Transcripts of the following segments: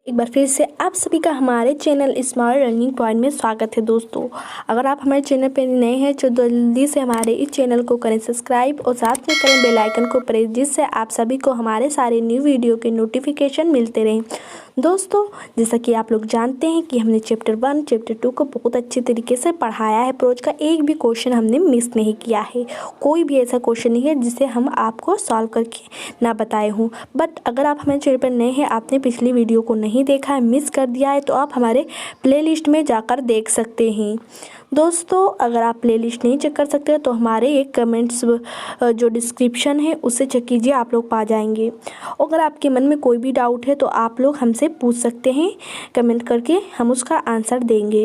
एक बार फिर से आप सभी का हमारे चैनल स्मार्ट लर्निंग पॉइंट में स्वागत है। दोस्तों, अगर आप हमारे चैनल पर नए हैं तो जल्दी से हमारे इस चैनल को करें सब्सक्राइब और साथ में करें बेल आइकन को प्रेस, जिससे आप सभी को हमारे सारे न्यू वीडियो के नोटिफिकेशन मिलते रहें। दोस्तों, जैसा कि आप लोग जानते हैं कि हमने चैप्टर 1 चैप्टर 2 को बहुत अच्छे तरीके से पढ़ाया है। अप्रोच का एक भी क्वेश्चन हमने मिस नहीं किया है। कोई भी ऐसा क्वेश्चन नहीं है जिसे हम आपको सॉल्व करके ना बताए हों। बट अगर आप हमारे चैनल पर नए हैं, आपने पिछली वीडियो को नहीं देखा है, मिस कर दिया है, तो आप हमारे प्लेलिस्ट में जाकर देख सकते हैं। दोस्तों, अगर आप प्लेलिस्ट नहीं चेक कर सकते तो हमारे एक कमेंट्स जो डिस्क्रिप्शन है उससे चेक कीजिए, आप लोग पा जाएंगे। अगर आपके मन में कोई भी डाउट है तो आप लोग हमसे पूछ सकते हैं कमेंट करके, हम उसका आंसर देंगे।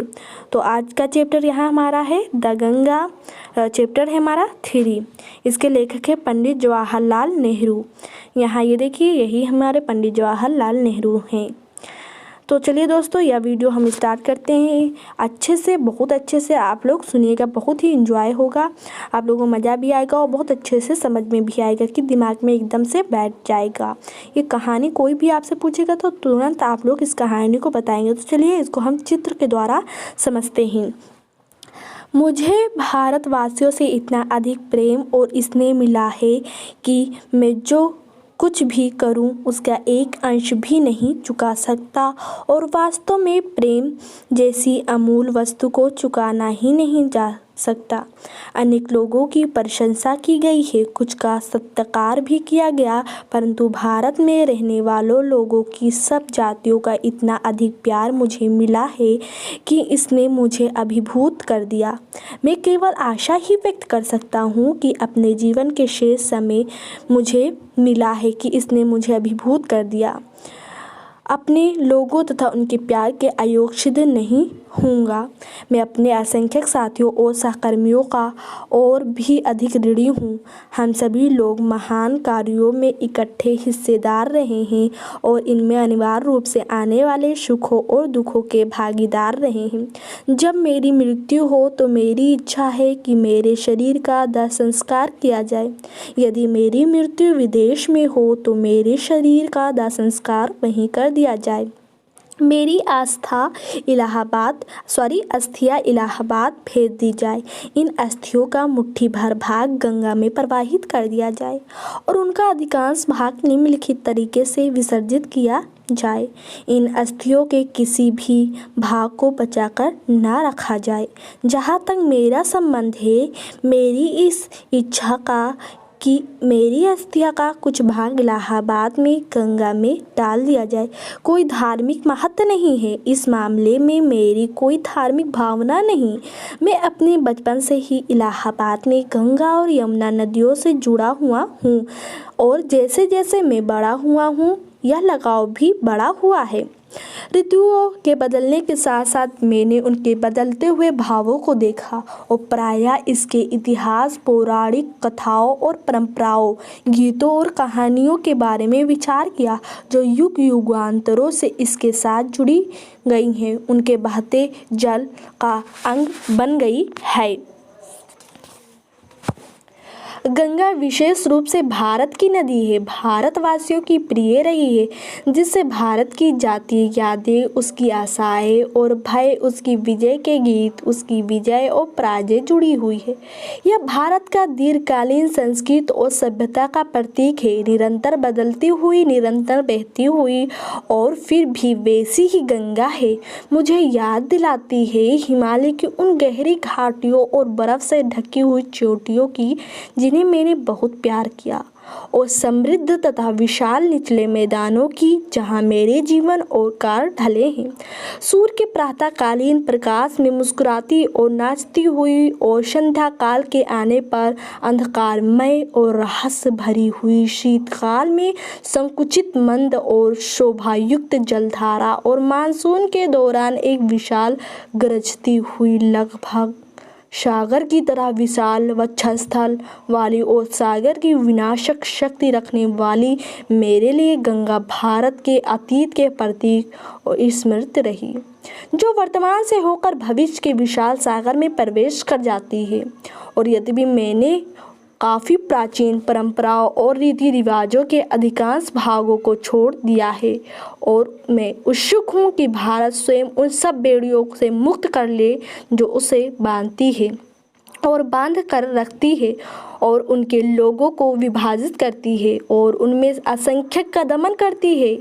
तो आज का चैप्टर यहाँ हमारा है द गंगा, चैप्टर है हमारा 3। इसके लेखक है पंडित जवाहरलाल नेहरू। यहाँ ये देखिए, यही हमारे पंडित जवाहरलाल नेहरू हैं। तो चलिए दोस्तों, यह वीडियो हम स्टार्ट करते हैं। अच्छे से, बहुत अच्छे से आप लोग सुनिएगा, बहुत ही इंजॉय होगा, आप लोगों को मज़ा भी आएगा और बहुत अच्छे से समझ में भी आएगा कि दिमाग में एकदम से बैठ जाएगा। ये कहानी कोई भी आपसे पूछेगा तो तुरंत आप लोग इस कहानी को बताएंगे। तो चलिए इसको हम चित्र के द्वारा समझते हैं। मुझे भारतवासियों से इतना अधिक प्रेम और स्नेह मिला है कि मैं जो कुछ भी करूं उसका एक अंश भी नहीं चुका सकता, और वास्तव में प्रेम जैसी अमूल्य वस्तु को चुकाना ही नहीं जा सकता। अनेक लोगों की प्रशंसा की गई है, कुछ का सत्कार भी किया गया, परंतु भारत में रहने वालों लोगों की सब जातियों का इतना अधिक प्यार मुझे मिला है कि इसने मुझे अभिभूत कर दिया। मैं केवल आशा ही व्यक्त कर सकता हूँ कि अपने जीवन के शेष समय मुझे मिला है कि इसने मुझे अभिभूत कर दिया। अपने लोगों तथा उनके प्यार के अयोग्य नहीं हूँगा। मैं अपने असंख्यक साथियों और सहकर्मियों का और भी अधिक ऋणी हूँ। हम सभी लोग महान कार्यों में इकट्ठे हिस्सेदार रहे हैं और इनमें अनिवार्य रूप से आने वाले सुखों और दुखों के भागीदार रहे हैं। जब मेरी मृत्यु हो तो मेरी इच्छा है कि मेरे शरीर का दाह संस्कार किया जाए। यदि मेरी मृत्यु विदेश में हो तो मेरे शरीर का दाह संस्कार वहीं कर दिया जाए। मेरी अस्थियाँ इलाहाबाद भेज दी जाए। इन अस्थियों का मुट्ठी भर भाग गंगा में प्रवाहित कर दिया जाए और उनका अधिकांश भाग निम्नलिखित तरीके से विसर्जित किया जाए। इन अस्थियों के किसी भी भाग को बचाकर ना रखा जाए। जहाँ तक मेरा संबंध है, मेरी इस इच्छा का कि मेरी अस्थियाँ का कुछ भाग इलाहाबाद में गंगा में डाल दिया जाए। कोई धार्मिक महत्व नहीं है, इस मामले में मेरी कोई धार्मिक भावना नहीं। मैं अपने बचपन से ही इलाहाबाद में गंगा और यमुना नदियों से जुड़ा हुआ हूँ, और जैसे जैसे मैं बड़ा हुआ हूँ यह लगाव भी बड़ा हुआ है। ऋतुओं के बदलने के साथ साथ मैंने उनके बदलते हुए भावों को देखा और प्रायः इसके इतिहास, पौराणिक कथाओं और परंपराओं, गीतों और कहानियों के बारे में विचार किया जो युग युगांतरों से इसके साथ जुड़ी गई हैं, उनके बहते जल का अंग बन गई है। गंगा विशेष रूप से भारत की नदी है, भारतवासियों की प्रिय रही है, जिससे भारत की जातीय यादें, उसकी आशाएं और भय, उसकी विजय के गीत, उसकी विजय और पराजय जुड़ी हुई है। यह भारत का दीर्घकालीन संस्कृति और सभ्यता का प्रतीक है। निरंतर बदलती हुई, निरंतर बहती हुई और फिर भी वैसी ही गंगा है। मुझे याद दिलाती है हिमालय की उन गहरी घाटियों और बर्फ से ढकी हुई चोटियों की जिन्हें मैंने बहुत प्यार किया, और समृद्ध तथा विशाल निचले मैदानों की जहां मेरे जीवन और काल ढले हैं। सूर्य के प्रातःकालीन प्रकाश में मुस्कुराती और नाचती हुई और संध्या काल के आने पर अंधकारमय और रहस्य भरी हुई शीतकाल में संकुचित मंद और शोभायुक्त जलधारा, और मानसून के दौरान एक विशाल गरजती हुई लगभग सागर की तरह विशाल वक्षस्थल वाली और सागर की विनाशक शक्ति रखने वाली मेरे लिए गंगा भारत के अतीत के प्रतीक और स्मृति रही, जो वर्तमान से होकर भविष्य के विशाल सागर में प्रवेश कर जाती है। और यद्यपि मैंने काफ़ी प्राचीन परंपराओं और रीति रिवाजों के अधिकांश भागों को छोड़ दिया है और मैं उत्सुक हूँ कि भारत स्वयं उन सब बेड़ियों से मुक्त कर ले जो उसे बांधती है और बांध कर रखती है और उनके लोगों को विभाजित करती है और उनमें असंख्यक का दमन करती है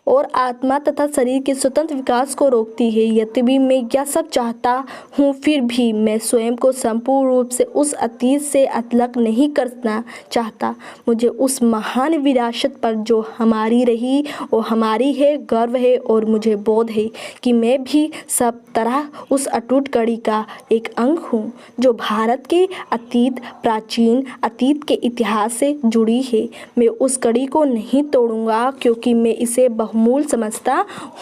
और आत्मा तथा शरीर के स्वतंत्र विकास को रोकती है। यद्यपि मैं यह सब चाहता हूँ, फिर भी मैं स्वयं को संपूर्ण रूप से उस अतीत से अलग नहीं करना चाहता। मुझे उस महान विरासत पर जो हमारी रही और हमारी है गर्व है और मुझे बोध है कि मैं भी सब तरह उस अटूट कड़ी का एक अंग हूँ जो भारत के प्राचीन अतीत के इतिहास से जुड़ी है। मैं उस कड़ी को नहीं तोड़ूंगा क्योंकि मैं इसे बहुमूल्य समझता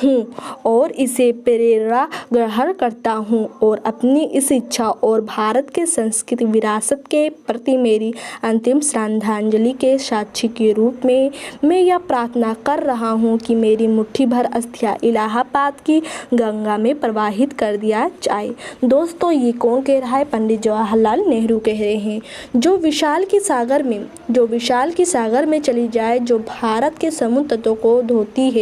हूँ और इसे प्रेरणा ग्रहण करता हूँ और अपनी इस इच्छा और भारत के संस्कृति विरासत के प्रति मेरी अंतिम श्रद्धांजलि के साक्षी के रूप में मैं यह प्रार्थना कर रहा हूँ कि मेरी मुट्ठी भर अस्थियाँ इलाहाबाद की गंगा में प्रवाहित कर दिया जाए। दोस्तों, ये कौन कह रहा है? पंडित जवाहरलाल नेहरू कह रहे हैं। जो विशाल की सागर में चली जाए, जो भारत के समुद्र तटों को धोती है।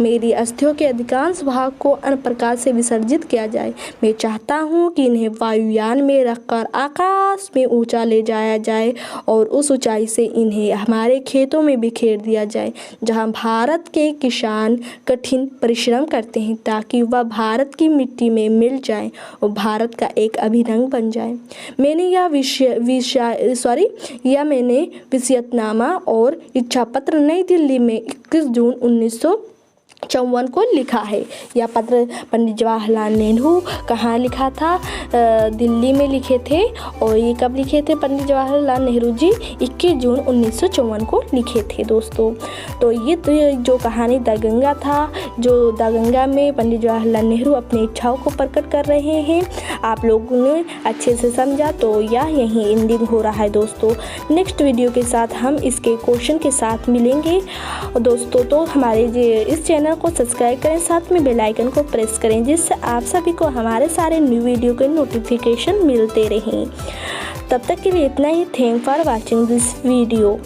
मेरी अस्थियों के अधिकांश भाग को अन्न प्रकाश से विसर्जित किया जाए। मैं चाहता हूँ कि इन्हें वायुयान में रखकर आकाश में ऊंचा ले जाया जाए और उस ऊंचाई से इन्हें हमारे खेतों में बिखेर दिया जाए जहाँ भारत के किसान कठिन परिश्रम करते हैं ताकि वह भारत की मिट्टी में मिल जाए और भारत का एक अभिन्न बन जाए। मैंने वसीयतनामा और इच्छा पत्र नई दिल्ली में 21 जून 1954 को लिखा है। यह पत्र पंडित जवाहरलाल नेहरू कहाँ लिखा था? दिल्ली में लिखे थे। और ये कब लिखे थे पंडित जवाहरलाल नेहरू जी? 21 जून 1954 को लिखे थे दोस्तों। तो ये जो कहानी दगंगा था, जो दगंगा में पंडित जवाहरलाल नेहरू अपनी इच्छाओं को प्रकट कर रहे हैं, आप लोगों ने अच्छे से समझा। तो यह यहीं एंडिंग हो रहा है दोस्तों। नेक्स्ट वीडियो के साथ हम इसके क्वेश्चन के साथ मिलेंगे दोस्तों। तो हमारे इस चैनल को सब्सक्राइब करें, साथ में बेल आइकन को प्रेस करें जिससे आप सभी को हमारे सारे न्यू वीडियो के नोटिफिकेशन मिलते रहें। तब तक के लिए इतना ही। Thank for watching this video.